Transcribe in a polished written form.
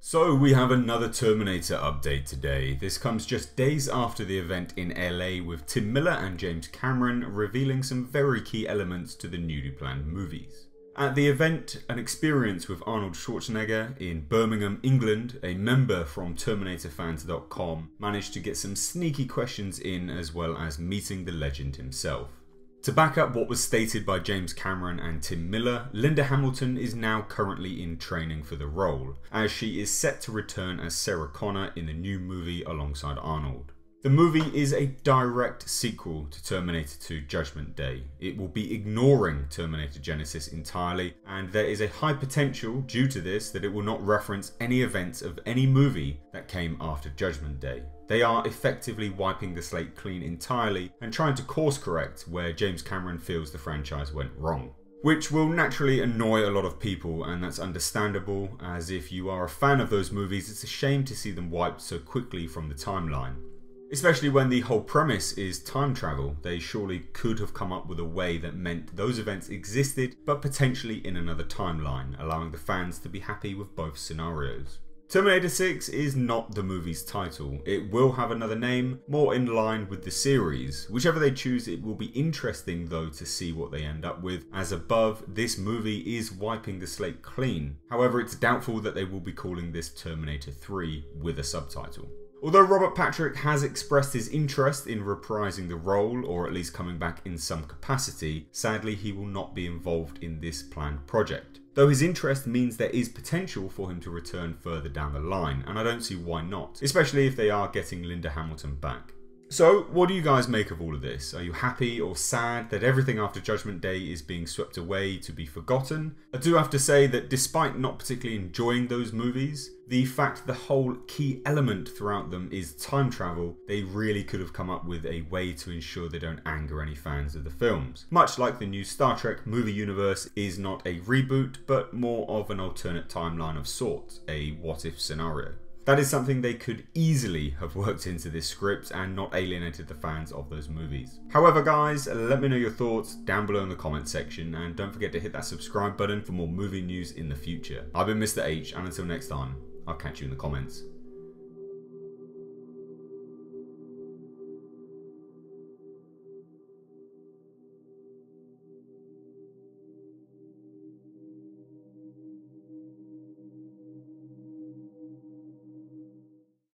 So we have another Terminator update today. This comes just days after the event in LA with Tim Miller and James Cameron revealing some very key elements to the newly planned movies. At the event, an experience with Arnold Schwarzenegger in Birmingham, England, a member from TerminatorFans.com managed to get some sneaky questions in as well as meeting the legend himself. To back up what was stated by James Cameron and Tim Miller, Linda Hamilton is now currently in training for the role, as she is set to return as Sarah Connor in the new movie alongside Arnold. The movie is a direct sequel to Terminator 2 Judgment Day. It will be ignoring Terminator Genisys entirely, and there is a high potential due to this that it will not reference any events of any movie that came after Judgment Day. They are effectively wiping the slate clean entirely and trying to course correct where James Cameron feels the franchise went wrong. Which will naturally annoy a lot of people, and that's understandable, as if you are a fan of those movies, it's a shame to see them wiped so quickly from the timeline. Especially when the whole premise is time travel. They surely could have come up with a way that meant those events existed, but potentially in another timeline, allowing the fans to be happy with both scenarios. Terminator 6 is not the movie's title. It will have another name, more in line with the series. Whichever they choose, it will be interesting though to see what they end up with. As above, this movie is wiping the slate clean. However, it's doubtful that they will be calling this Terminator 3 with a subtitle. Although Robert Patrick has expressed his interest in reprising the role, or at least coming back in some capacity, sadly he will not be involved in this planned project. Though his interest means there is potential for him to return further down the line, and I don't see why not, especially if they are getting Linda Hamilton back. So, what do you guys make of all of this? Are you happy or sad that everything after Judgment Day is being swept away to be forgotten? I do have to say that despite not particularly enjoying those movies, the fact the whole key element throughout them is time travel, they really could have come up with a way to ensure they don't anger any fans of the films. Much like the new Star Trek movie universe is not a reboot, but more of an alternate timeline of sorts, a what-if scenario. That is something they could easily have worked into this script and not alienated the fans of those movies. However guys, let me know your thoughts down below in the comment section, and don't forget to hit that subscribe button for more movie news in the future. I've been Mr. H, and until next time, I'll catch you in the comments.